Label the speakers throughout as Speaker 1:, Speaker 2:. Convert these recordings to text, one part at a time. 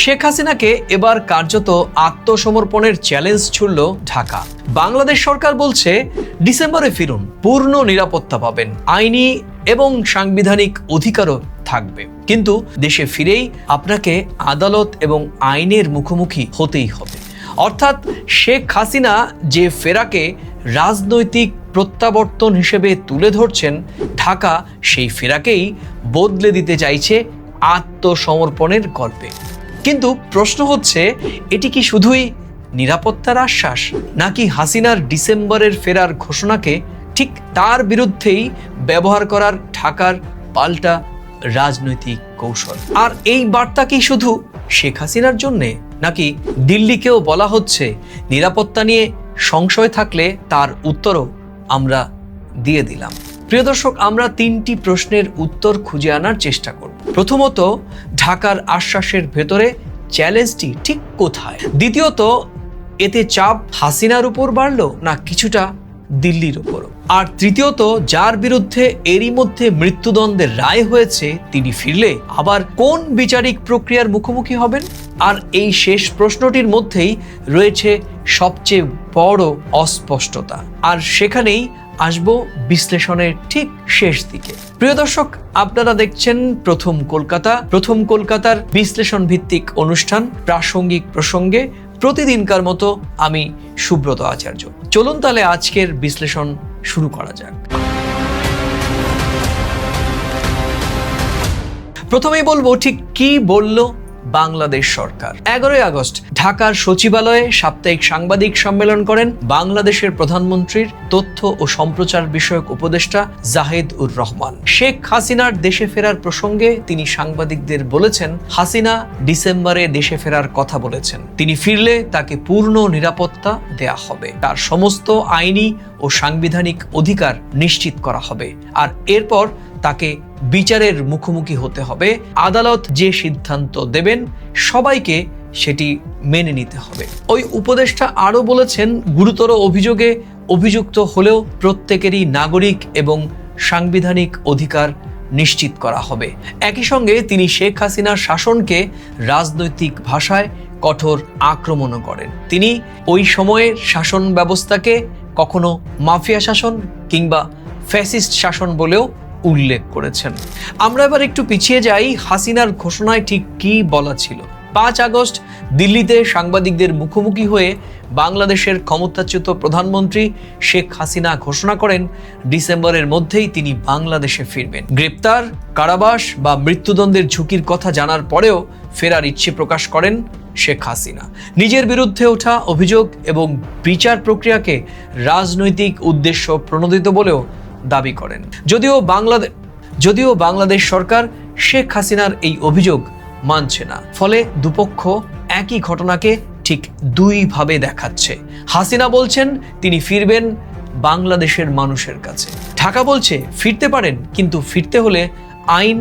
Speaker 1: শেখ হাসিনাকে এবার কার্যত আত্মসমর্পণের চ্যালেঞ্জ ছুড়ল ঢাকা। বাংলাদেশ সরকার বলছে ডিসেম্বরে ফিরুন, পূর্ণ নিরাপত্তা পাবেন, আইনি এবং সাংবিধানিক অধিকারও থাকবে, কিন্তু দেশে ফিরেই আপনাকে আদালত এবং আইনের মুখোমুখি হতেই হবে। অর্থাৎ শেখ হাসিনা যে ফেরাকে রাজনৈতিক প্রত্যাবর্তন হিসেবে তুলে ধরছেন, ঢাকা সেই ফেরাকেই বদলে দিতে চাইছে আত্মসমর্পণের গল্পে। কিন্তু প্রশ্ন হচ্ছে, এটি কি শুধুই নিরাপত্তার আশ্বাস, নাকি হাসিনার ডিসেম্বরের ফেরার ঘোষণাকে ঠিক তার বিরুদ্ধেই ব্যবহার করার ঢাকার পাল্টা রাজনৈতিক কৌশল? আর এই বার্তা কি শুধু শেখ হাসিনার জন্যে, নাকি দিল্লিকেও বলা হচ্ছে নিরাপত্তা নিয়ে সংশয় থাকলে তার উত্তরও আমরা দিয়ে দিলাম? প্রিয় দর্শক, আমরা তিনটি প্রশ্নের উত্তর খুঁজে আনার চেষ্টা করব। প্রথমত, ঢাকার আশ্বাসের ভেতরে চ্যালেঞ্জটি ঠিক কোথায়? দ্বিতীয়ত, এতে চাপ হাসিনার উপর বাড়লো না কিছুটা দিল্লির উপরও? আর তৃতীয়ত, যার বিরুদ্ধে এরই মধ্যে মৃত্যুদণ্ডের রায় হয়েছে তিনি ফিরলে আবার কোন বিচারিক প্রক্রিয়ার মুখোমুখি হবেন? আর এই শেষ প্রশ্নটির মধ্যেই রয়েছে সবচেয়ে বড় অস্পষ্টতা, আর সেখানেই আসবো বিশ্লেষণের ঠিক শেষ দিকে। প্রিয় দর্শক, আপনারা দেখছেন প্রথম কলকাতা। প্রথম কলকাতার বিশ্লেষণ ভিত্তিক অনুষ্ঠান প্রাসঙ্গিক প্রসঙ্গে প্রতিদিনকার মতো আমি সুব্রত আচার্য। চলুন তাহলে আজকের বিশ্লেষণ শুরু করা যাক। প্রথমেই বলবো ঠিক কি বলল বাংলাদেশ সরকার। 11 আগস্ট ঢাকার সচিবালয়ে সাপ্তাহিক সাংবাদিক সম্মেলন করেন বাংলাদেশের প্রধানমন্ত্রীর তথ্য ও সম্প্রচার বিষয়ক উপদেষ্টা জাহিদ উর রহমান। শেখ হাসিনার দেশে ফেরার প্রসঙ্গে তিনি সাংবাদিকদের বলেছেন, হাসিনা ডিসেম্বরে দেশে ফেরার কথা বলেছেন। তিনি ফিরলে তাকে পূর্ণ নিরাপত্তা দেয়া হবে, তার সমস্ত আইনি ও সাংবিধানিক অধিকার নিশ্চিত করা হবে, আর এরপর তাকে বিচারের মুখোমুখি হতে হবে। আদালত যে সিদ্ধান্ত দেবেন সবাইকে সেটি মেনে নিতে হবে। ওই উপদেষ্টা আরও বলেছেন, গুরুতর অভিযোগে অভিযুক্ত হলেও প্রত্যেকেরই নাগরিক এবং সাংবিধানিক অধিকার নিশ্চিত করা হবে। একই সঙ্গে তিনি শেখ হাসিনার শাসনকে রাজনৈতিক ভাষায় কঠোর আক্রমণও করেন। তিনি ওই সময়ের শাসন ব্যবস্থাকে কখনো মাফিয়া শাসন কিংবা ফ্যাসিস্ট শাসন বলেও উল্লেখ করেছেন। আমরা এবার একটু পিছিয়ে যাই, হাসিনার ঘোষণায় ঠিক কি বলা ছিল। 5 আগস্ট দিল্লিতে সাংবাদিকদের মুখোমুখি হয়ে বাংলাদেশের ক্ষমতাচ্যুত প্রধানমন্ত্রী শেখ হাসিনা ঘোষণা করেন ডিসেম্বরের মধ্যেই তিনি বাংলাদেশে ফিরবেন। গ্রেপ্তার, কারাবাস বা মৃত্যুদণ্ডের ঝুঁকির কথা জানার পরেও ফেরার ইচ্ছে প্রকাশ করেন শেখ হাসিনা। নিজের বিরুদ্ধে ওঠা অভিযোগ এবং বিচার প্রক্রিয়াকে রাজনৈতিক উদ্দেশ্য প্রণোদিত বলেও দাবি করেন। যদিও বাংলাদেশ সরকার শেখ হাসিনার এই অভিযোগ মানছে না, ফলে দুপক্ষ একই ঘটনাকে ঠিক দুইভাবে দেখাচ্ছে। হাসিনা বলছেন তিনি ফিরবেন বাংলাদেশের মানুষের কাছে, ঢাকা বলছে ফিরতে পারেন, কিন্তু ফিরতে হলে আইন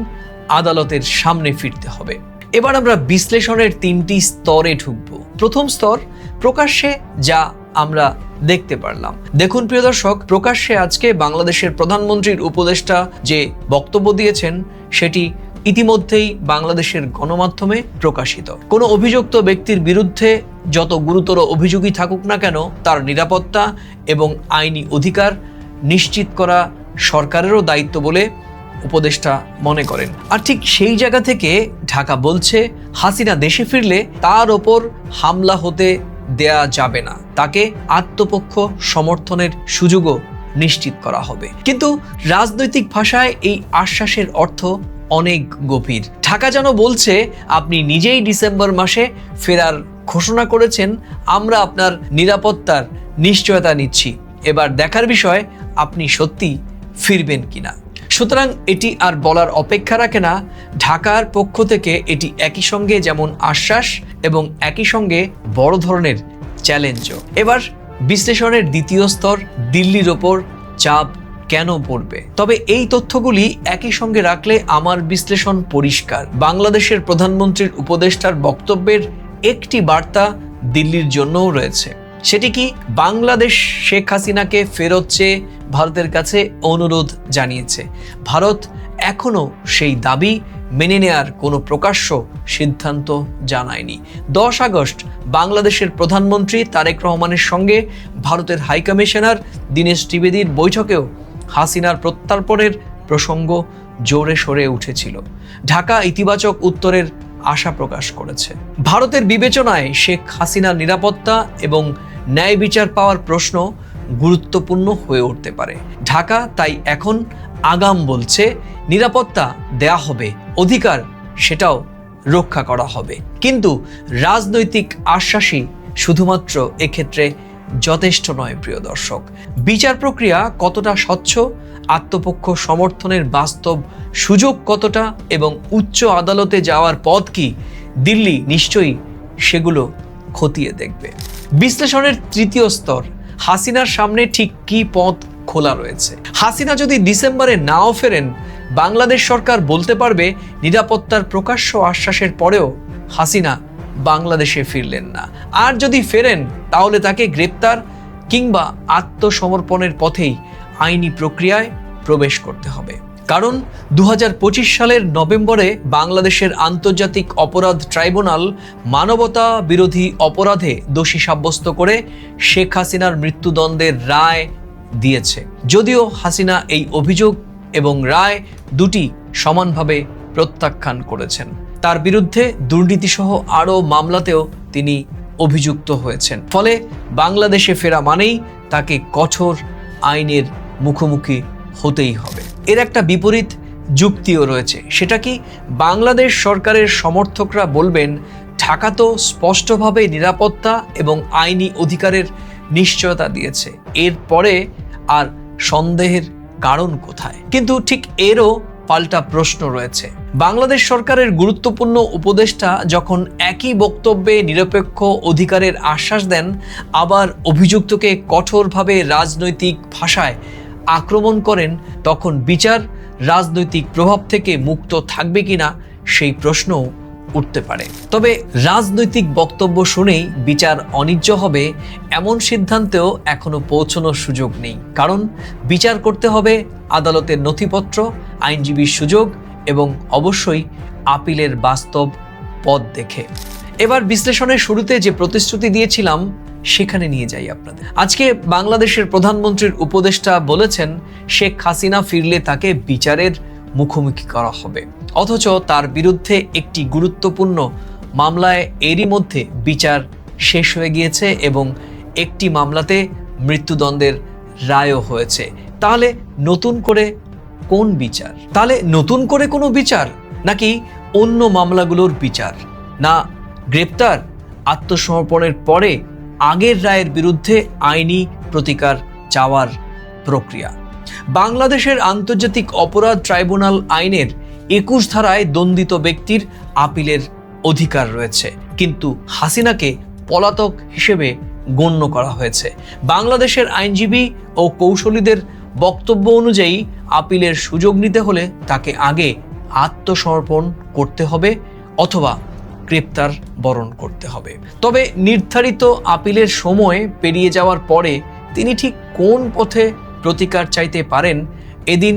Speaker 1: আদালতের সামনে ফিরতে হবে। এবার আমরা বিশ্লেষণের 3টি স্তরে ঢুকব। প্রথম স্তর, প্রকাশ্যে যা আমরা দেখতে পারলাম। দেখুন প্রিয় দর্শক, প্রকাশ্যে আজকে বাংলাদেশের প্রধানমন্ত্রীর উপদেষ্টা যে বক্তব্য দিয়েছেন সেটি ইতিমধ্যেই বাংলাদেশের গণমাধ্যমে প্রকাশিত। কোনো অভিযুক্ত ব্যক্তির বিরুদ্ধে যত গুরুতর অভিযোগই থাকুক না কেন, তার নিরাপত্তা এবং আইনি অধিকার নিশ্চিত করা সরকারেরও দায়িত্ব বলে উপদেষ্টা মনে করেন। আর ঠিক সেই জায়গা থেকে ঢাকা বলছে হাসিনা দেশে ফিরলে তার ওপর হামলা হতে দেয়া যাবে না, তাকে আত্মপক্ষ সমর্থনের সুযোগও নিশ্চিত করা হবে। কিন্তু রাজনৈতিক ভাষায় এই আশ্বাসের অর্থ অনেক গভীর। ঢাকা যেন বলছে, আপনি নিজেই ডিসেম্বর মাসে ফেরার ঘোষণা করেছেন, আমরা আপনার নিরাপত্তার নিশ্চয়তা নিচ্ছি, এবার দেখার বিষয় আপনি সত্যি ফিরবেন কিনা। সুতরাং এটি আর বলার অপেক্ষা রাখে না, ঢাকার পক্ষ থেকে এটি একই সঙ্গে যেমন আশ্বাস এবং একই সঙ্গে বড় ধরনের চ্যালেঞ্জও। এবার বিশ্লেষণের দ্বিতীয় স্তর, দিল্লির ওপর চাপ কেন পড়বে। তবে এই তথ্যগুলি একই সঙ্গে রাখলে আমার বিশ্লেষণ পরিষ্কার। বাংলাদেশের প্রধানমন্ত্রীর উপদেষ্টার বক্তব্যের একটি বার্তা দিল্লির জন্যও রয়েছে। সেটি কি, বাংলাদেশ শেখ হাসিনাকে ফেরত চেয়ে ভারতের কাছে অনুরোধ জানিয়েছে। ভারত এখনো সেই দাবি মেনে নেয়ার কোনো প্রকাশ্য সিদ্ধান্ত জানায়নি। 10 আগস্ট বাংলাদেশের প্রধানমন্ত্রী তারেক রহমানের সঙ্গে ভারতের হাইকমিশনার দীনেশ ত্রিবেদীর বৈঠকেও হাসিনার প্রত্যর্পণের প্রসঙ্গ জোরে সোরে উঠেছিল। ঢাকা ইতিবাচক উত্তরের আশা প্রকাশ করেছে। ভারতের বিবেচনায় শেখ হাসিনার নিরাপত্তা এবং ন্যায় বিচার পাওয়ার প্রশ্ন গুরুত্বপূর্ণ হয়ে উঠতে পারে। ঢাকা তাই এখন আগাম বলছে নিরাপত্তা দেয়া হবে, অধিকার সেটাও রক্ষা করা হবে। কিন্তু রাজনৈতিক আশ্বাসই শুধুমাত্র এক্ষেত্রে যথেষ্ট নয়। প্রিয় দর্শক, বিচার প্রক্রিয়া কতটা স্বচ্ছ, আত্মপক্ষ সমর্থনের বাস্তব সুযোগ কতটা এবং উচ্চ আদালতে যাওয়ার পথ কি, দিল্লি নিশ্চয়ই সেগুলো খতিয়ে দেখবে। বিশ্লেষণের তৃতীয় স্তর, হাসিনার সামনে ঠিক কি পথ খোলা রয়েছে। হাসিনা যদি ডিসেম্বরে নাও ফেরেন, বাংলাদেশ সরকার বলতে পারবে নিরাপত্তার প্রকাশ্য আশ্বাসের পরেও হাসিনা বাংলাদেশে ফিরলেন না। আর যদি ফেরেন তাহলে তাকে গ্রেপ্তার কিংবা আত্মসমর্পণের পথেই আইনি প্রক্রিয়ায় প্রবেশ করতে হবে। কারণ 2025 সালের নভেম্বরে বাংলাদেশের আন্তর্জাতিক অপরাধ ট্রাইব্যুনাল মানবতা বিরোধী অপরাধে দোষী সাব্যস্ত করে শেখ হাসিনার মৃত্যুদণ্ডের রায় দিয়েছে। যদিও হাসিনা এই অভিযোগ এবং রায় দুটি সমানভাবে প্রত্যাখ্যান করেছেন। তার বিরুদ্ধে দুর্নীতিসহ আরও মামলাতেও তিনি অভিযুক্ত হয়েছেন। ফলে বাংলাদেশে ফেরা মানেই তাকে কঠোর আইনের মুখোমুখি হতেই হবে। এর একটা বিপরীত যুক্তিও রয়েছে। সেটা কি, বাংলাদেশ সরকারের সমর্থকরা বলবেন ঢাকা তো স্পষ্টভাবে নিরাপত্তা এবং আইনি অধিকারের নিশ্চয়তা দিয়েছে, এরপরে আর সন্দেহের কারণ কোথায়? কিন্তু ঠিক এরও পাল্টা প্রশ্ন রয়েছে। বাংলাদেশ সরকারের গুরুত্বপূর্ণ উপদেষ্টা যখন একই বক্তব্যে নিরপেক্ষ অধিকারের আশ্বাস দেন, আবার অভিযুক্তকে কঠোরভাবে রাজনৈতিক ভাষায় আক্রমণ করেন, তখন বিচার রাজনৈতিক প্রভাব থেকে মুক্ত থাকবে কিনা সেই প্রশ্নও উঠতে পারে। তবে রাজনৈতিক বক্তব্য শুনেই বিচার অনিচ্ছ হবে এমন সিদ্ধান্তেও এখনো পৌঁছানোর সুযোগ নেই। কারণ বিচার করতে হবে আদালতের নথিপত্র, আইনজীবীর সুযোগ এবং অবশ্যই আপিলের বাস্তব পথ দেখে। এবার বিশ্লেষণের শুরুতে যে প্রতিশ্রুতি দিয়েছিলাম সেখানে নিয়ে যাই আপনাদের। আজকে বাংলাদেশের প্রধানমন্ত্রীর উপদেষ্টা বলেছেন শেখ হাসিনা ফিরলে তাকে বিচারের মুখোমুখি করা হবে, অথচ তার বিরুদ্ধে একটি গুরুত্বপূর্ণ মামলায় এরই মধ্যে বিচার শেষ হয়ে গিয়েছে এবং একটি মামলাতে মৃত্যুদণ্ডের রায়ও হয়েছে। তাহলে নতুন করে কোন বিচার? তাহলে নতুন করে কোনো বিচার, নাকি অন্য মামলাগুলোর বিচার, না গ্রেপ্তার, আত্মসমর্পণের পরে আগের রায়ের বিরুদ্ধে আইনি প্রতিকার চাওয়ার প্রক্রিয়া? বাংলাদেশের আন্তর্জাতিক অপরাধ ট্রাইব্যুনাল আইনের 21 ধারায় দণ্ডিত ব্যক্তির আপিলের অধিকার রয়েছে, কিন্তু হাসিনাকে পলাতক হিসেবে গণ্য করা হয়েছে। বাংলাদেশের আইনজীবী ও কৌশলীদের বক্তব্য অনুযায়ী আপিলের সুযোগ নিতে হলে তাকে আগে আত্মসমর্পণ করতে হবে অথবা গ্রেপ্তার বরণ করতে হবে। তবে নির্ধারিত আপিলের সময় পেরিয়ে যাওয়ার পরে তিনি ঠিক কোন পথে প্রতিকার চাইতে পারেন, এদিন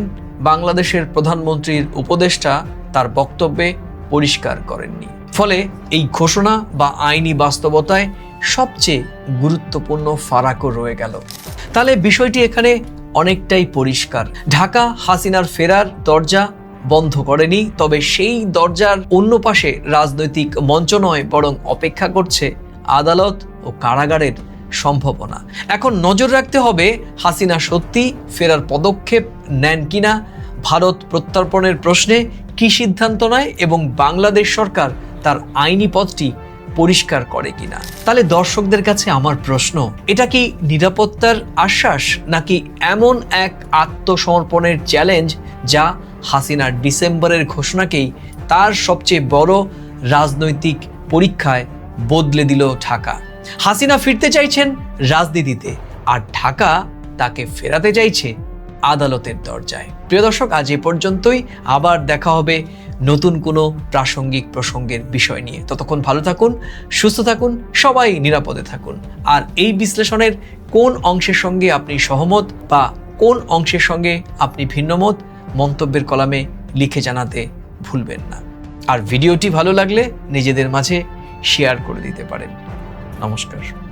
Speaker 1: বাংলাদেশের প্রধানমন্ত্রীর উপদেষ্টা তার বক্তব্যে পরিষ্কার করেননি। ফলে এই ঘোষণা বা আইনি বাস্তবতায় সবচেয়ে গুরুত্বপূর্ণ ফারাকও রয়ে গেল। তাহলে বিষয়টি এখানে অনেকটাই পরিষ্কার। ঢাকা হাসিনার ফেরার দরজা বন্ধ করেনি, তবে সেই দরজার অন্য পাশে রাজনৈতিক মঞ্চ নয়, বরং অপেক্ষা করছে আদালত ও কারাগারের সম্ভাবনা। এখন নজর রাখতে হবে হাসিনা সত্যি ফেরার পদক্ষেপ নেন কিনা, ভারত প্রত্যর্পণের প্রশ্নে কি সিদ্ধান্ত নেয় এবং বাংলাদেশ সরকার তার আইনি পথটি পরিষ্কার করে কিনা। তাহলে দর্শকদের কাছে আমার প্রশ্ন, এটা কি নিরাপত্তার আশ্বাস, নাকি এমন এক আত্মসমর্পণের চ্যালেঞ্জ যা হাসিনার ডিসেম্বরের ঘোষণাকেই তার সবচেয়ে বড় রাজনৈতিক পরীক্ষায় বদলে দিল ঢাকা? হাসিনা ফিরতে চাইছেন রাজনীতিতে, আর ঢাকা তাকে ফেরাতে চাইছে আদালতের দরজায়। প্রিয় দর্শক, আজ এ পর্যন্তই। আবার দেখা হবে নতুন কোনো প্রাসঙ্গিক প্রসঙ্গের বিষয় নিয়ে। ততক্ষণ ভালো থাকুন, সুস্থ থাকুন, সবাই নিরাপদে থাকুন। আর এই বিশ্লেষণের কোন অংশের সঙ্গে আপনি সহমত বা কোন অংশের সঙ্গে আপনি ভিন্নমত, মন্তব্যের কলামে লিখে জানাতে ভুলবেন না। আর ভিডিওটি ভালো লাগলে নিজেদের মাঝে শেয়ার করে দিতে পারেন। নমস্কার।